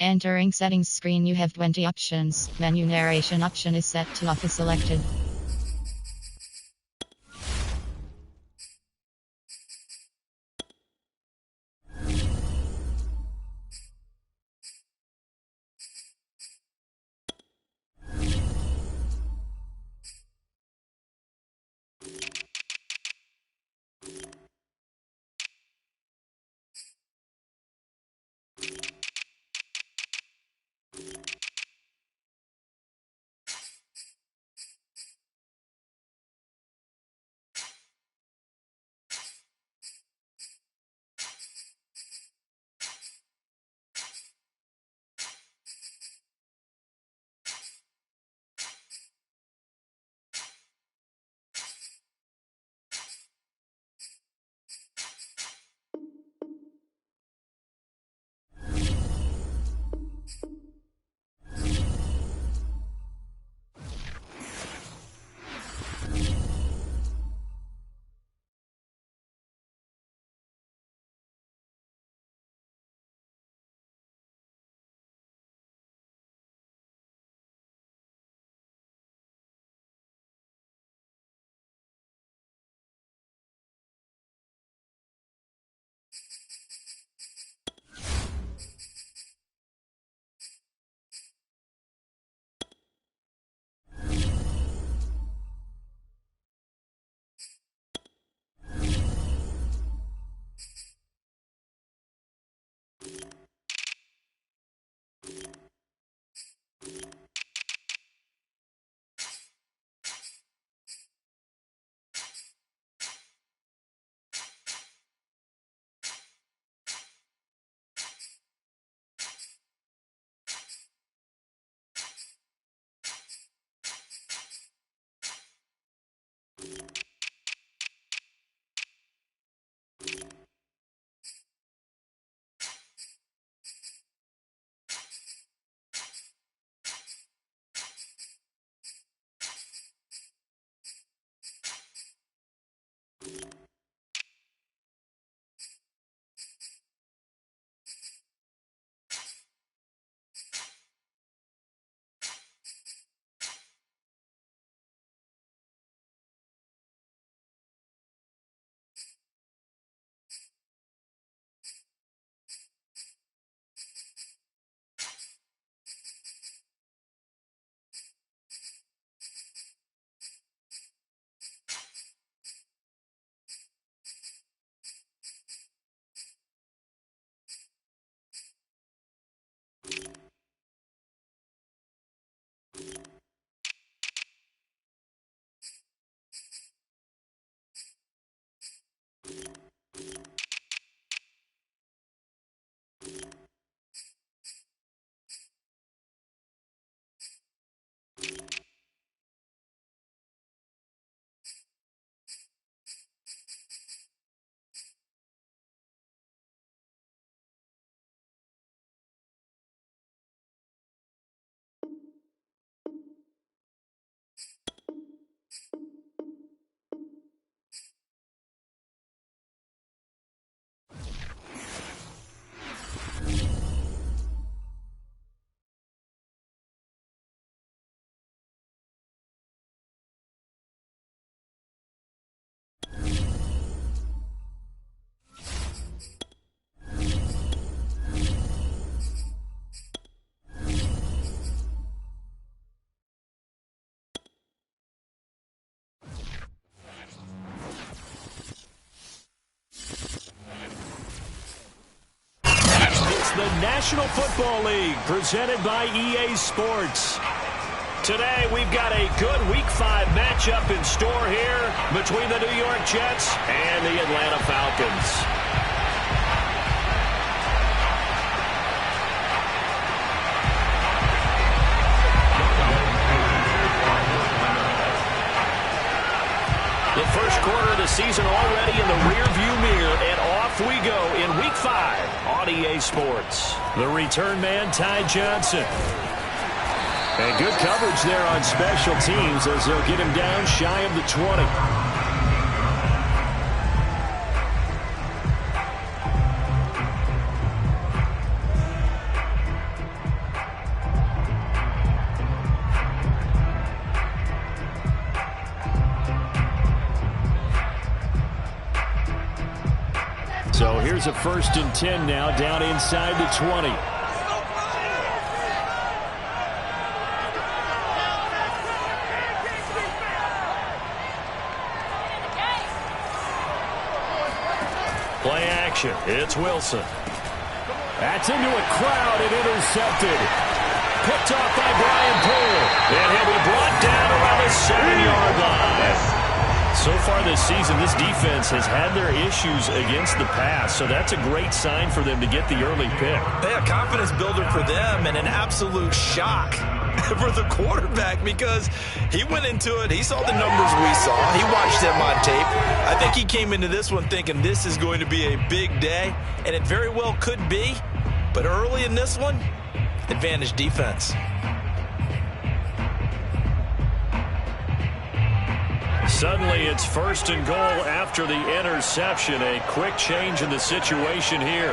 Entering settings screen, you have 20 options. Menu narration option is set to off is selected. The National Football League, presented by EA Sports. Today, we've got a good Week 5 matchup in store here between the New York Jets and the Atlanta Falcons. The first quarter of the season already in the rearview mirror, and off we go in Week 5 on EA Sports. The return man, Ty Johnson. And good coverage there on special teams as they'll get him down shy of the 20. So here's a 1st and 10 now, down inside the 20. Play action. It's Wilson. That's into a crowd and intercepted. Picked off by Brian Poole. And he'll be brought down around the 7-yard line. So far this season, this defense has had their issues against the pass, so that's a great sign for them to get the early pick. A confidence builder for them and an absolute shock for the quarterback because he went into it. He saw the numbers we saw. He watched them on tape. I think he came into this one thinking this is going to be a big day, and it very well could be. But early in this one, advantage defense. Suddenly, it's 1st and goal after the interception. A quick change in the situation here.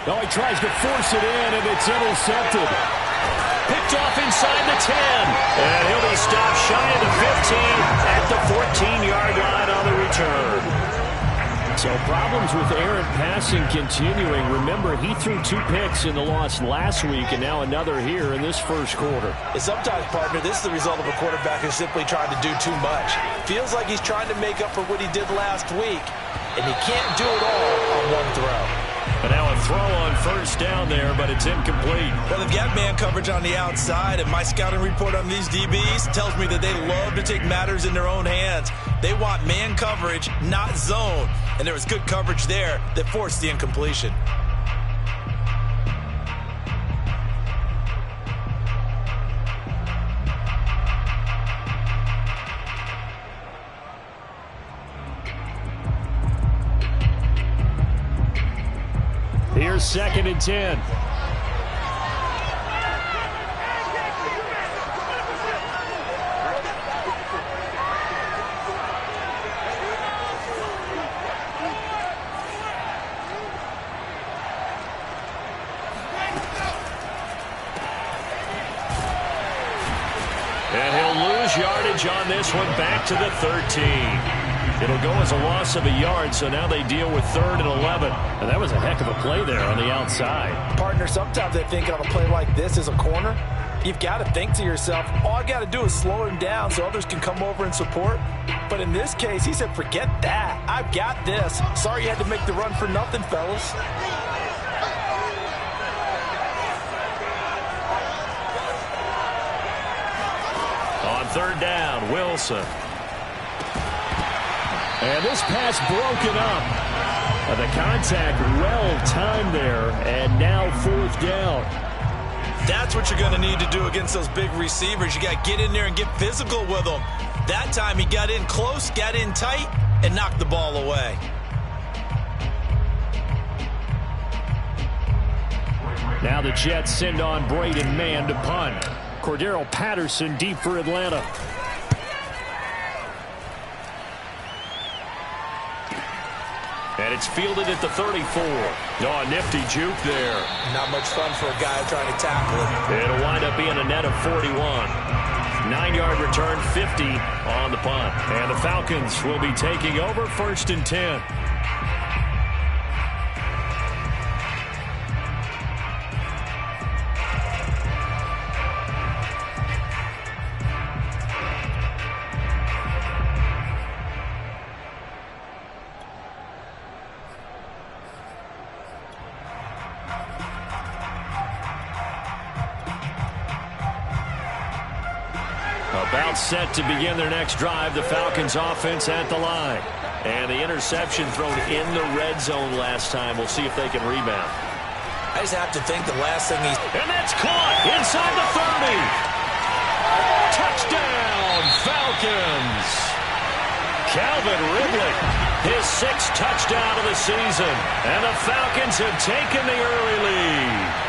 Oh, he tries to force it in, and it's intercepted. Picked off inside the 10. And he'll be stopped shy of the 15 at the 14-yard line on the return. So problems with errant passing continuing. Remember, he threw 2 picks in the loss last week and now another here in this first quarter. And sometimes, partner, this is the result of a quarterback who's simply trying to do too much. Feels like he's trying to make up for what he did last week, and he can't do it all on one throw. But now a throw on 1st down there, but it's incomplete. Well, they've got man coverage on the outside, and my scouting report on these DBs tells me that they love to take matters in their own hands. They want man coverage, not zone. And there was good coverage there that forced the incompletion. Here's 2nd and 10. And he'll lose yardage on this one, back to the 13. It'll go as a loss of a yard, so now they deal with 3rd and 11. And that was a heck of a play there on the outside. Partner, sometimes I think on a play like this as a corner, you've got to think to yourself, all I got to do is slow him down so others can come over and support. But in this case, he said, forget that. I've got this. Sorry you had to make the run for nothing, fellas. On 3rd down, Wilson. And this pass broken up. The contact well timed there, and now 4th down. That's what you're going to need to do against those big receivers. You got to get in there and get physical with them. That time he got in close, got in tight, and knocked the ball away. Now the Jets send on Braden Mann to punt. Cordero Patterson deep for Atlanta. And it's fielded at the 34. Oh, a nifty juke there. Not much fun for a guy trying to tackle it. It'll wind up being a net of 41. 9-yard return, 50 on the punt. And the Falcons will be taking over 1st and 10. About set to begin their next drive. The Falcons offense at the line. And the interception thrown in the red zone last time. We'll see if they can rebound. I just have to think the last thing he's... And that's caught inside the 30. Touchdown, Falcons. Calvin Ridley, his 6th touchdown of the season. And the Falcons have taken the early lead.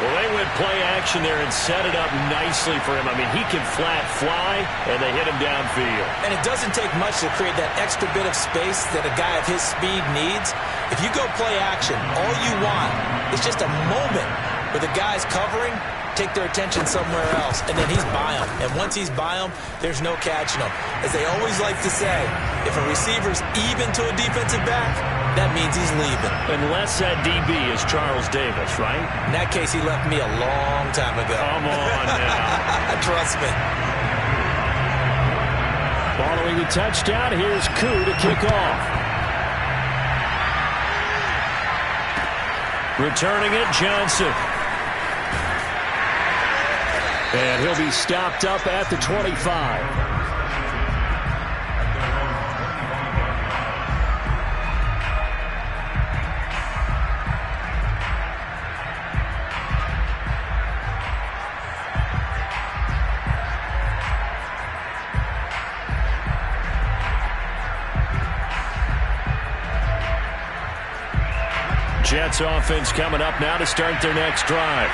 Well, they went play action there and set it up nicely for him. I mean, he can flat fly, and they hit him downfield. And it doesn't take much to create that extra bit of space that a guy of his speed needs. If you go play action, all you want is just a moment where the guy's covering, take their attention somewhere else, and then he's by them. And once he's by them, there's no catching them. As they always like to say, if a receiver's even to a defensive back, that means he's leaving. Unless that DB is Charles Davis, right? In that case, he left me a long time ago. Come on now. Trust me. Following the touchdown, here's Koo to kick off. Returning it, Johnson. And he'll be stopped up at the 25. Jets offense coming up now to start their next drive.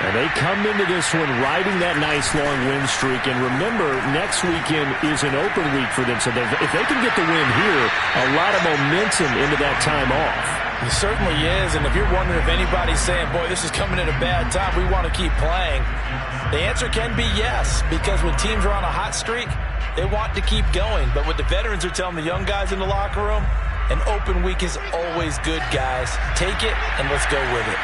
And they come into this one riding that nice long win streak. And remember, next weekend is an open week for them. So if they can get the win here, a lot of momentum into that time off. It certainly is. And if you're wondering if anybody's saying, boy, this is coming at a bad time, we want to keep playing, the answer can be yes. Because when teams are on a hot streak, they want to keep going. But what the veterans are telling the young guys in the locker room, an open week is always good, guys. Take it, and let's go with it.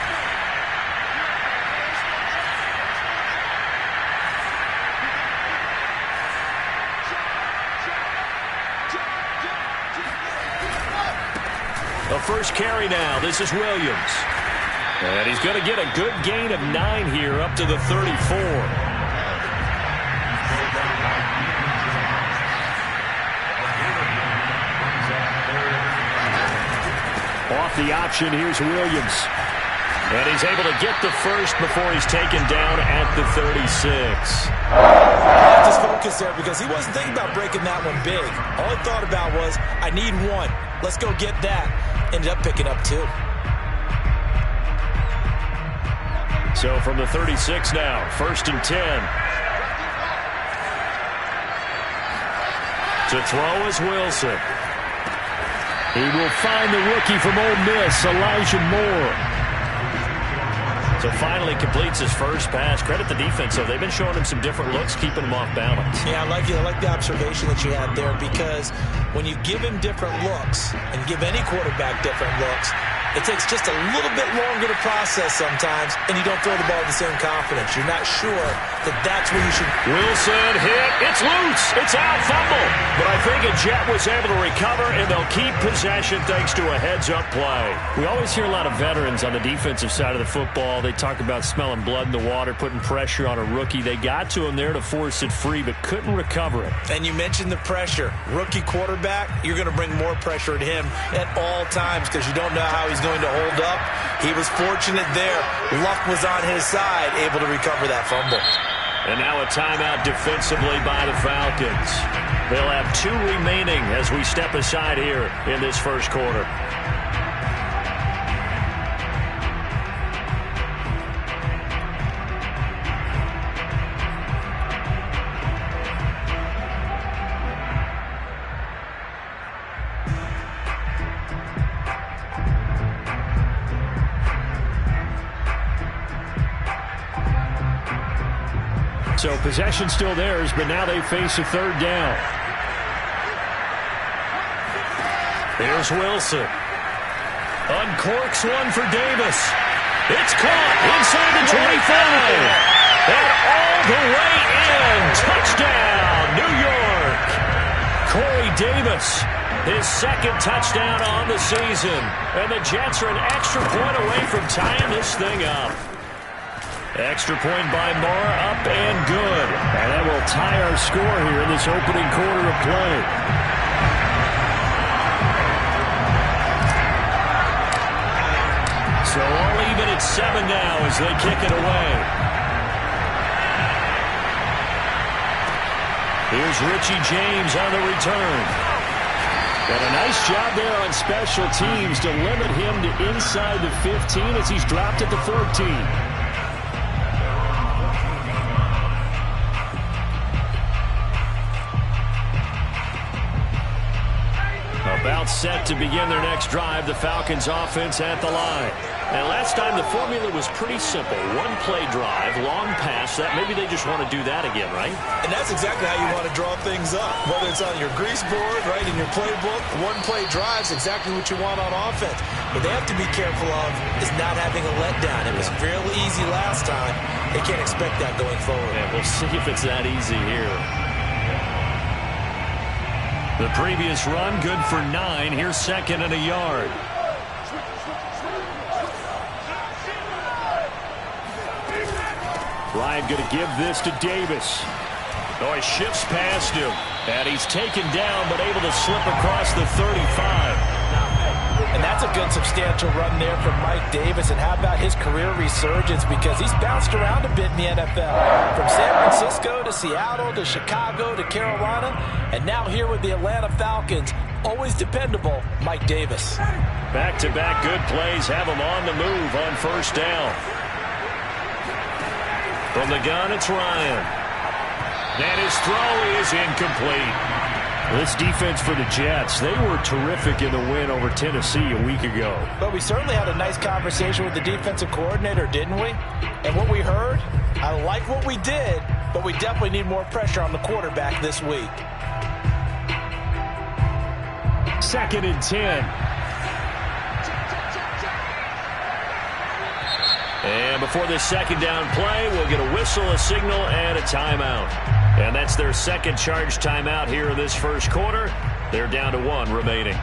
The first carry now. This is Williams. And he's going to get a good gain of 9 here up to the 34. Off the option, here's Williams. And he's able to get the first before he's taken down at the 36. I like his focus there because he wasn't thinking about breaking that one big. All he thought about was, I need one. Let's go get that. Ended up picking up 2. So from the 36 now, 1st and 10. To throw is Wilson. He will find the rookie from Ole Miss, Elijah Moore. So finally completes his first pass. Credit the defense, though. They've been showing him some different looks, keeping him off balance. Yeah, I like the observation that you had there, because when you give him different looks and give any quarterback different looks, it takes just a little bit longer to process sometimes, and you don't throw the ball with the same confidence. You're not sure that that's where you should. Wilson hit. It's loose. It's out. Fumble. But I think a Jet was able to recover, and they'll keep possession thanks to a heads-up play. We always hear a lot of veterans on the defensive side of the football. They talk about smelling blood in the water, putting pressure on a rookie. They got to him there to force it free, but couldn't recover it. And you mentioned the pressure. Rookie quarterback, you're going to bring more pressure at him at all times because you don't know how he's going to hold up. He was fortunate there. Luck was on his side, able to recover that fumble. And now a timeout defensively by the Falcons. They'll have 2 remaining as we step aside here in this first quarter. So possession still theirs, but now they face a 3rd down. Here's Wilson. Uncorks one for Davis. It's caught inside the 25. And all the way in. Touchdown, New York. Corey Davis, his 2nd touchdown on the season. And the Jets are an extra point away from tying this thing up. Extra point by Moore, up and good. And that will tie our score here in this opening quarter of play. So all even at 7 now as they kick it away. Here's Richie James on the return. And a nice job there on special teams to limit him to inside the 15 as he's dropped at the 14. About set to begin their next drive. The Falcons offense at the line. And last time the formula was pretty simple. One play drive, long pass. That maybe they just want to do that again, right? And that's exactly how you want to draw things up. Whether it's on your grease board, right, in your playbook, one play drive is exactly what you want on offense. What they have to be careful of is not having a letdown. It was fairly easy last time. They can't expect that going forward. Yeah, we'll see if it's that easy here. The previous run, good for 9. Here's second and a yard. Ryan going to give this to Davis. Oh, he shifts past him. And he's taken down, but able to slip across the 35. And that's a good substantial run there from Mike Davis. And how about his career resurgence? Because he's bounced around a bit in the NFL. From San Francisco to Seattle to Chicago to Carolina. And now here with the Atlanta Falcons. Always dependable, Mike Davis. Back-to-back good plays have him on the move on first down. From the gun, it's Ryan. And his throw is incomplete. This defense for the Jets, they were terrific in the win over Tennessee a week ago. But we certainly had a nice conversation with the defensive coordinator, didn't we? And what we heard, I like what we did, but we definitely need more pressure on the quarterback this week. 2nd and 10. And before this second down play, we'll get a whistle, a signal, and a timeout. And that's their second charge timeout here in this first quarter. They're down to 1 remaining.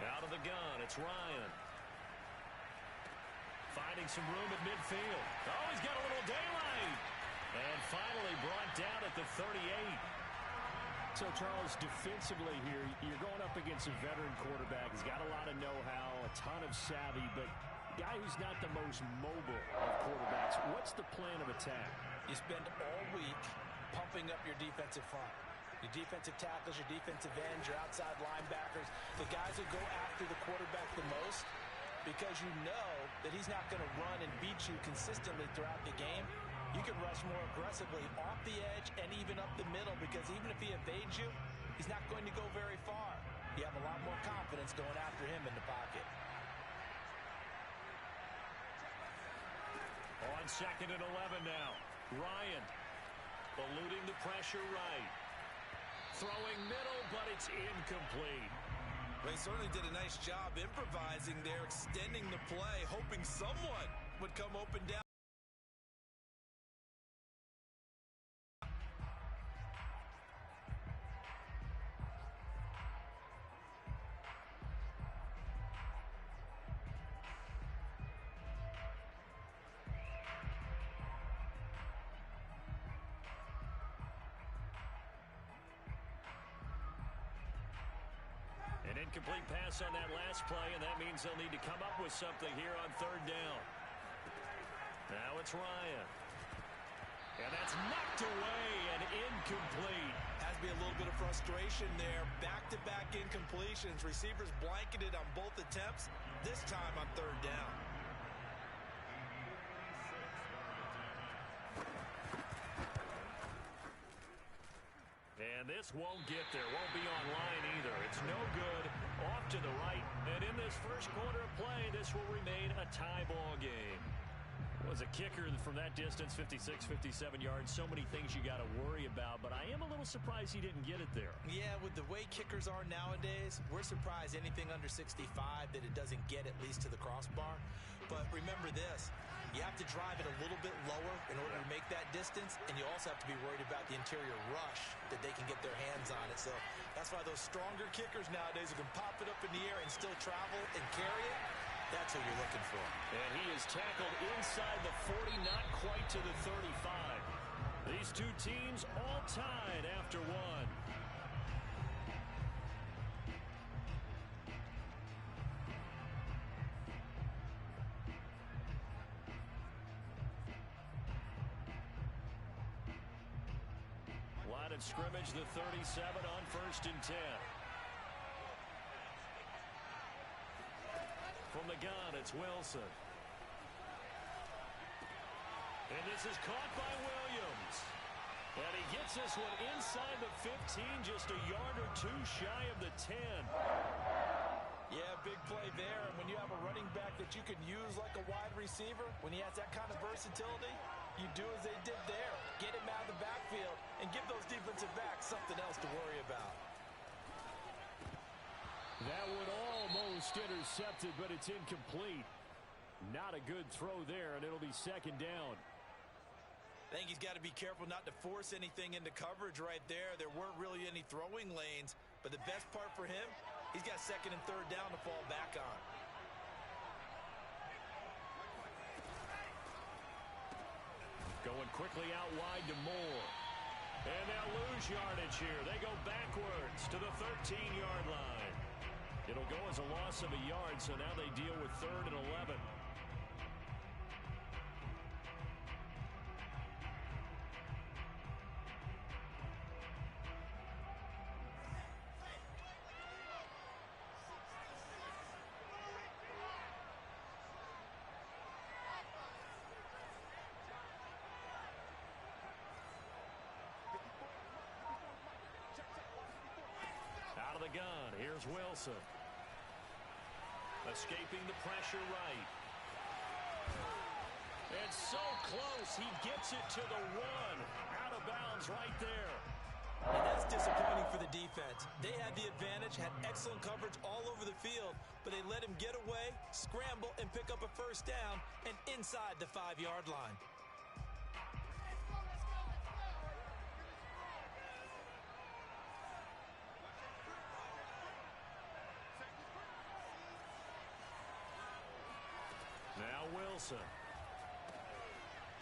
Out of the gun, it's Ryan. Finding some room at midfield. Oh, he's got a little daylight. And finally brought down at the 38. So, Charles, defensively here, you're going up against a veteran quarterback. He's got a lot of know-how, a ton of savvy, but a guy who's not the most mobile of quarterbacks. What's the plan of attack? You spend all week pumping up your defensive front. Your defensive tackles, your defensive ends, your outside linebackers, the guys who go after the quarterback the most, because you know that he's not going to run and beat you consistently throughout the game. You can rush more aggressively off the edge and even up the middle, because even if he evades you, he's not going to go very far. You have a lot more confidence going after him in the pocket. On 2nd and 11 now. Ryan eluding the pressure right. Throwing middle, but it's incomplete. Well, he certainly did a nice job improvising there, extending the play, hoping someone would come open down. An incomplete pass on that last play, and that means they'll need to come up with something here on 3rd down. Now it's Ryan. And that's knocked away and incomplete. Has to be a little bit of frustration there. Back-to-back incompletions. Receivers blanketed on both attempts. this time on third down. And this won't get there. Won't be online either. It's no good. Off to the right. And in this first quarter of play, this will remain a tie ball game. Was a kicker from that distance, 56, 57 yards. So many things you got to worry about, but I am a little surprised he didn't get it there. Yeah, with the way kickers are nowadays, we're surprised anything under 65 that it doesn't get at least to the crossbar. But remember this, you have to drive it a little bit lower in order to make that distance, and you also have to be worried about the interior rush that they can get their hands on it. So that's why those stronger kickers nowadays who can pop it up in the air and still travel and carry it, that's who you're looking for. And he is tackled inside the 40, not quite to the 35. These two teams all tied after one. Line of scrimmage, the 37 on 1st and 10. From the gun, it's Wilson. And this is caught by Williams. And he gets this one inside the 15, just a yard or two shy of the 10. Yeah, big play there. And when you have a running back that you can use like a wide receiver, when he has that kind of versatility, you do as they did there. Get him out of the backfield and give those defensive backs something else to worry about. That would almost intercept it, but it's incomplete. Not a good throw there, and it'll be 2nd down. I think he's got to be careful not to force anything into coverage right there. There weren't really any throwing lanes, but the best part for him, he's got 2nd and 3rd down to fall back on. Going quickly out wide to Moore. And they'll lose yardage here. They go backwards to the 13-yard line. It'll go as a loss of a yard, so now they deal with 3rd and 11. Out of the gun, here's Wilson. Escaping the pressure right. And so close, he gets it to the 1. Out of bounds right there. And that's disappointing for the defense. They had the advantage, had excellent coverage all over the field, but they let him get away, scramble, and pick up a 1st down, and inside the 5-yard line. Now Wilson.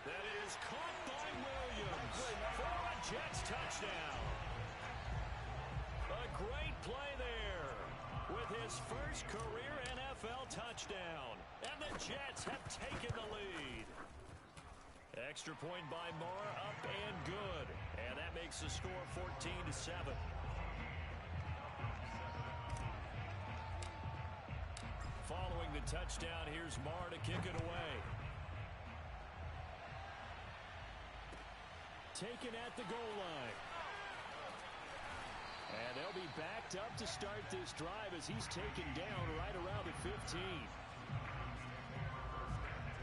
That is caught by Williams for a Jets touchdown. A great play there with his first career NFL touchdown. And the Jets have taken the lead. Extra point by Moore, up and good. And that makes the score 14-7. Following the touchdown, here's Marr to kick it away. Taken at the goal line. And they'll be backed up to start this drive as he's taken down right around the 15.